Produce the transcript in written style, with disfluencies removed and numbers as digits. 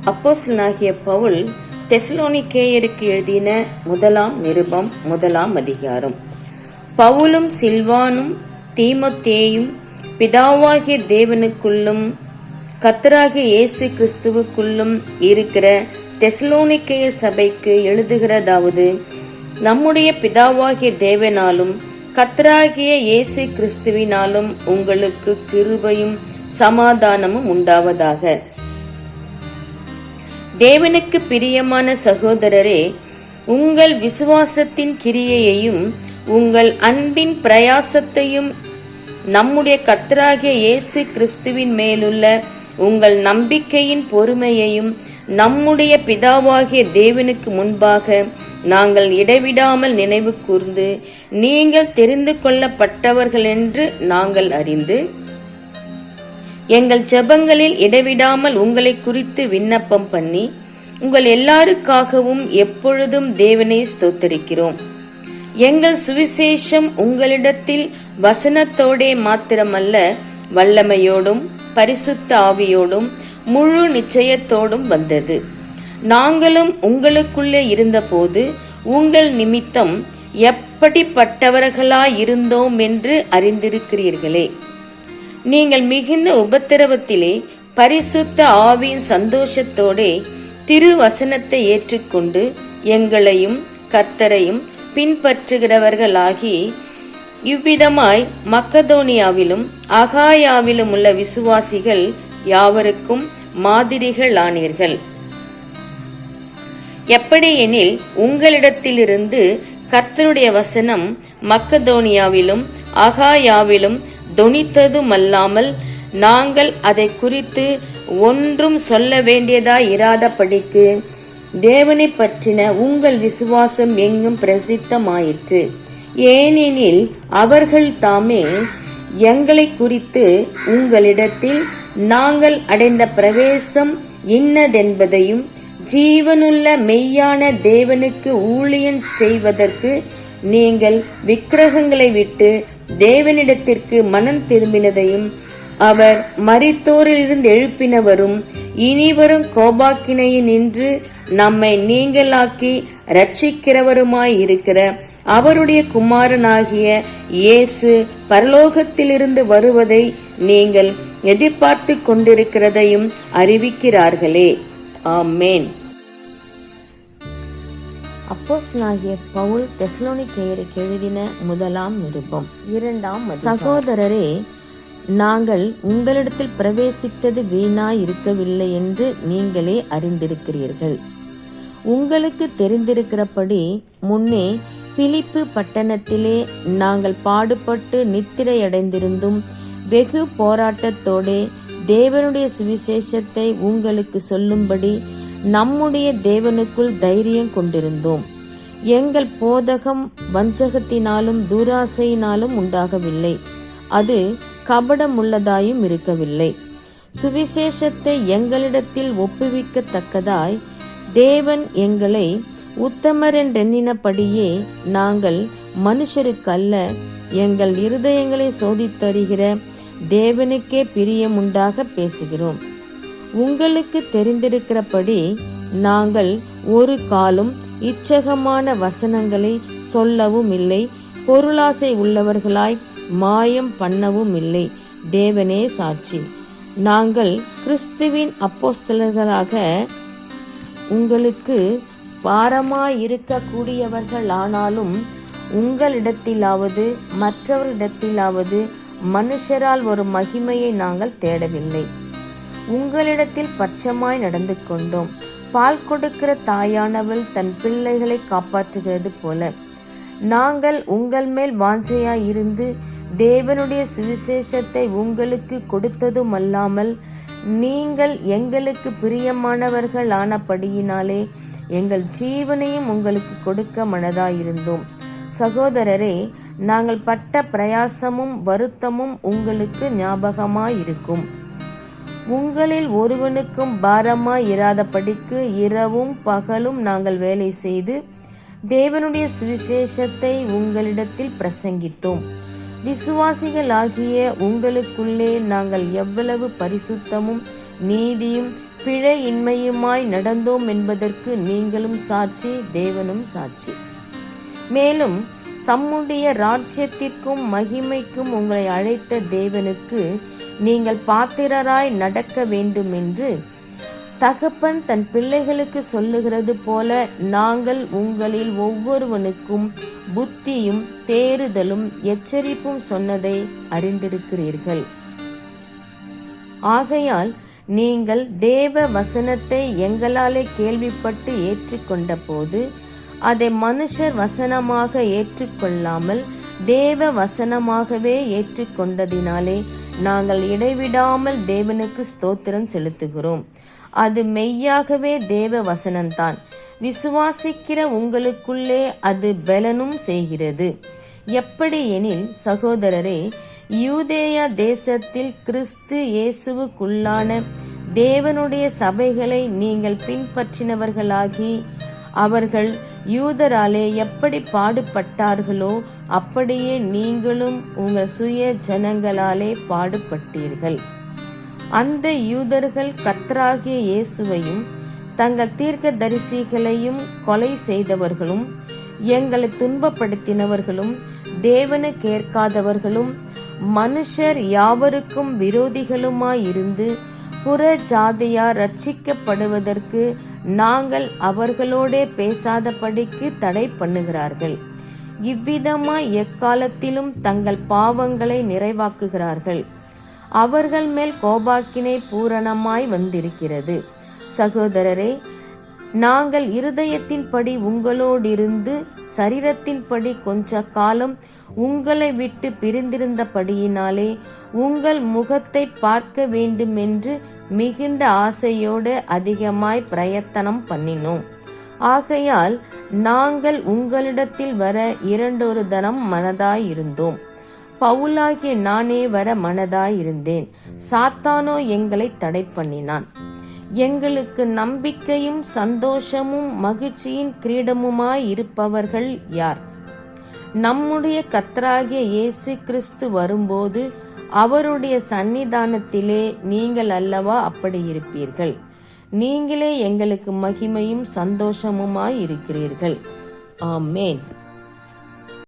அப்போஸ்தலனாகிய பவுல் தெசலோனிக்கேயருக்கு எழுதின முதலாம் நிருபம் 1ஆம் அதிகாரம். பவுலும் சில்வானும் தீமோத்தேயும் பிதாவாகிய தேவனுக்குள்ளும் கர்த்தராகிய இயேசு கிறிஸ்துவுக்குள்ளும் இருக்கிற தெசலோனிக்கேய சபைக்கு எழுதுகிறதாவது, நம்முடைய பிதாவாகிய தேவனாலும் கர்த்தராகிய இயேசு கிறிஸ்துவினாலும் உங்களுக்கு கிருபையும் சமாதானமும் உண்டாவதாக. தேவனுக்கு பிரியமான சகோதரரே, உங்கள் விசுவாசத்தின் கிரியையையும் உங்கள் அன்பின் பிரயாசத்தையும் நம்முடைய கர்த்தராகிய இயேசு கிறிஸ்துவின் மேலுள்ள உங்கள் நம்பிக்கையின் பொறுமையையும் நம்முடைய பிதாவாகிய தேவனுக்கு முன்பாக நாங்கள் இடைவிடாமல் நினைவு கூர்ந்து, நீங்கள் தெரிந்து கொள்ளப்பட்டவர்கள் என்று நாங்கள் அறிந்து எங்கள் ஜெபங்களில் இடைவிடாமல் உங்களை குறித்து விண்ணப்பம் பண்ணி உங்கள் எல்லாருக்காகவும் எப்பொழுதும் தேவனை ஸ்தோத்தரிக்கிறோம். எங்கள் சுவிசேஷம் உங்களிடத்தில் வசனத்தோடே மாத்திரமல்ல, வல்லமையோடும் பரிசுத்த ஆவியோடும் முழு நிச்சயத்தோடும் வந்தது. நாங்களும் உங்களுக்குள்ளே இருந்தபோது உங்கள் நிமித்தம் எப்படிப்பட்டவர்களாயிருந்தோம் என்று அறிந்திருக்கிறீர்களே. நீங்கள் மிகுந்த உபத்திரவத்திலே பரிசுத்த ஆவியின் சந்தோஷத்தோடே திருவசனத்தை ஏற்றுக்கொண்டு எங்களையும் கர்த்தரையும் பின்பற்றுகிறவர்களாகி இவ்விதமாய் மக்கதோனியாவிலும் அகாயாவிலும் உள்ள விசுவாசிகள் யாவருக்கும் மாதிரிகளானீர்கள். எப்படியெனில் உங்களிடத்திலிருந்து கர்த்தருடைய வசனம் மக்கதோனியாவிலும் அகாயாவிலும் தொனித்ததுமல்லாமல் நாங்கள் அதை குறித்து ஒன்றும் சொல்ல வேண்டியதாய் இராதபடிக்கு தேவனை பற்றின உங்கள் விசுவாசம் எங்கும் பிரசித்தமாயிற்று. ஏனெனில் அவர்கள் தாமே எங்களை குறித்து உங்களிடத்தில் நாங்கள் அடைந்த பிரவேசம் இன்னதென்பதையும் ஜீவனுள்ள மெய்யான தேவனுக்கு ஊழியம் செய்வதற்கு நீங்கள் விக்கிரகங்களை விட்டு தேவனிடத்திற்கு மனம் திரும்பினதையும் அவர் மரித்தோரிலிருந்து எழுப்பினவரும் இனிவரும் கோபாக்கினையினின்று நம்மை நீங்களாக்கி ரட்சிக்கிறவருமாயிருக்கிற அவருடைய குமாரனாகிய இயேசு பரலோகத்திலிருந்து வருவதை நீங்கள் எதிர்பார்த்து கொண்டிருக்கிறதையும் அறிவிக்கிறார்களே. ஆமேன். அப்போஸ்தலனாகிய பவுல் தெசலோனிக்கேயருக்கு எழுதின முதலாம் நிருபம் 2ஆம் அதிகாரம். சகோதரரே, நாங்கள் உங்களிடத்தில் பிரவேசித்தது வீணாய் இருக்கவில்லை என்று நீங்களே அறிந்திருக்கிறீர்கள். உங்களுக்கு தெரிந்திருக்கிறபடி முன்னே பிலிப்பு பட்டணத்திலே நாங்கள் பாடுபட்டு நித்திரையடைந்திருந்தும் வெகு போராட்டத்தோடே தேவனுடைய சுவிசேஷத்தை உங்களுக்கு சொல்லும்படி நம்முடைய தேவனுக்குள் தைரியம் கொண்டிருந்தோம். எங்கள் போதகம் வஞ்சகத்தினாலும் துராசையினாலும் உண்டாகவில்லை, அது கபடமுள்ளதாயும் இருக்கவில்லை. சுவிசேஷத்தை எங்களிடத்தில் ஒப்புவிக்கத்தக்கதாய் தேவன் எங்களை உத்தமரென்றெண்ணினபடியே நாங்கள் மனுஷருக்கல்ல, எங்கள் இருதயங்களை சோதித்தறிகிற தேவனுக்கே பிரியமுண்டாக பேசுகிறோம். உங்களுக்கு தெரிந்திருக்கிறபடி நாங்கள் ஒரு காலும் இச்சகமான வசனங்களை சொல்லவும் இல்லை, பொருளாசை உள்ளவர்களாய் மாயம் பண்ணவும் இல்லை. தேவனே சாட்சி. நாங்கள் கிறிஸ்துவின் அப்போஸ்தலர்களாக உங்களுக்கு பாரமாயிருக்க கூடியவர்களானாலும் உங்களிடத்திலாவது மற்றவரிடத்திலாவது மனுஷரால் ஒரு மகிமையை நாங்கள் தேடவில்லை. உங்களிடத்தில் பட்சமாய் நடந்து கொண்டோம். பால் கொடுக்கிற தாயானவள் தன் பிள்ளைகளை காப்பாற்றுகிறது போல நாங்கள் உங்கள் மேல் வாஞ்சையாய் இருந்து தேவனுடைய சுவிசேஷத்தை உங்களுக்கு கொடுத்ததும் அல்லாமல் நீங்கள் எங்களுக்கு பிரியமானவர்கள் ஆனபடியினாலே எங்கள் ஜீவனையும் உங்களுக்கு கொடுக்க மனதாயிருந்தோம். சகோதரரே, நாங்கள் பட்ட பிரயாசமும் வருத்தமும் உங்களுக்கு ஞாபகமாயிருக்கும். உங்களில் ஒருவனுக்கும் பாரமாய் இராதபடிக்கு இரவும் பகலும் நாங்கள் வேலை செய்து தேவனுடைய சுவிசேஷத்தை உங்களிடத்தில் பிரசங்கித்தோம். விசுவாசிகளாகிய உங்களுக்குள்ளே நாங்கள் எவ்வளவு பரிசுத்தமும் நீதியும் பிழையின்மையுமாய் நடந்தோம் என்பதற்கு நீங்களும் சாட்சி, தேவனும் சாட்சி. மேலும் தம்முடைய ராஜ்யத்திற்கும் மகிமைக்கும் உங்களை அழைத்த தேவனுக்கு நீங்கள் பாத்திரராய் நடக்க வேண்டும் என்று தகப்பன் தன் பிள்ளைகளுக்கு சொல்லுகிறது போல நாங்கள் உங்களில் ஒவ்வொருவனுக்கும் புத்தியும் தேறுதலும் எச்சரிப்பும் சொன்னதை அறிந்திருக்கிறீர்கள். ஆகையால் நீங்கள் தேவ வசனத்தை எங்களாலே கேள்விப்பட்டு ஏற்றுக்கொண்ட போது அதை மனுஷர் வசனமாக ஏற்றுக்கொள்ளாமல் தேவ வசனமாகவே ஏற்றுக்கொண்டதினாலே நாங்கள் இடைவிடாமல் தேவனுக்கு ஸ்தோத்திரம் செலுத்துகிறோம். அது மெய்யாகவே தேவ வசனம்தான். விசுவாசிக்கிற உங்களுக்குள்ளே அது பலனும் செய்கிறது. எப்படி எனில், சகோதரரே, யூதேயா தேசத்தில் கிறிஸ்து இயேசுவுக்குள்ளான தேவனுடைய சபைகளை நீங்கள் பின்பற்றினவர்களாகி அவர்கள் யூதராலே எப்படி பாடுபட்டார்களோ அப்படியே நீங்களும் உங்கள் சுய ஜனங்களாலே பாடுபட்டீர்கள். அந்த யூதர்கள் கர்த்தராகிய இயேசுவையும் தங்கள் தீர்க்க தரிசிகளையும் கொலை செய்தவர்களும் எங்களை துன்பப்படுத்தினவர்களும் தேவனை கேட்காதவர்களும் மனுஷர் யாவருக்கும் விரோதிகளுமாயிருந்து புற ஜாதியார் ரட்சிக்கப்படுவதற்கு நாங்கள் அவர்களோடே பேசாதபடிக்கு தடை பண்ணுகிறார்கள். இவ்விதமாய் எக்காலத்திலும் தங்கள் பாவங்களை நிறைவாக்குகிறார்கள். அவர்கள் மேல் கோபாக்கினை பூரணமாய் வந்திருக்கிறது. சகோதரரே, நாங்கள் இருதயத்தின்படி உங்களோடிருந்து சரீரத்தின்படி கொஞ்ச காலம் உங்களை விட்டு பிரிந்திருந்தபடியினாலே உங்கள் முகத்தை பார்க்க வேண்டுமென்று மிகுந்த ஆசையோடு அதிகமாய் பிரயத்தனம் பண்ணினோம். ஆகையால் நாங்கள் உங்களிடத்தில் வர இரண்டொரு தரம் மனதாயிருந்தோம். பவுலாகிய நானே வர மனதாயிருந்தேன். சாத்தானோ எங்களை தடை பண்ணினான். எங்களுக்கு நம்பிக்கையும் சந்தோஷமும் மகிழ்ச்சியின் கிரீடமுமாய் இருப்பவர்கள் யார்? நம்முடைய கர்த்தராகிய இயேசு கிறிஸ்து வரும்போது அவருடைய சன்னிதானத்திலே நீங்கள் அல்லவா அப்படி இருப்பீர்கள். நீங்களே எங்களுக்கு மகிமையும் சந்தோஷமுமாய் இருக்கிறீர்கள். ஆமென்.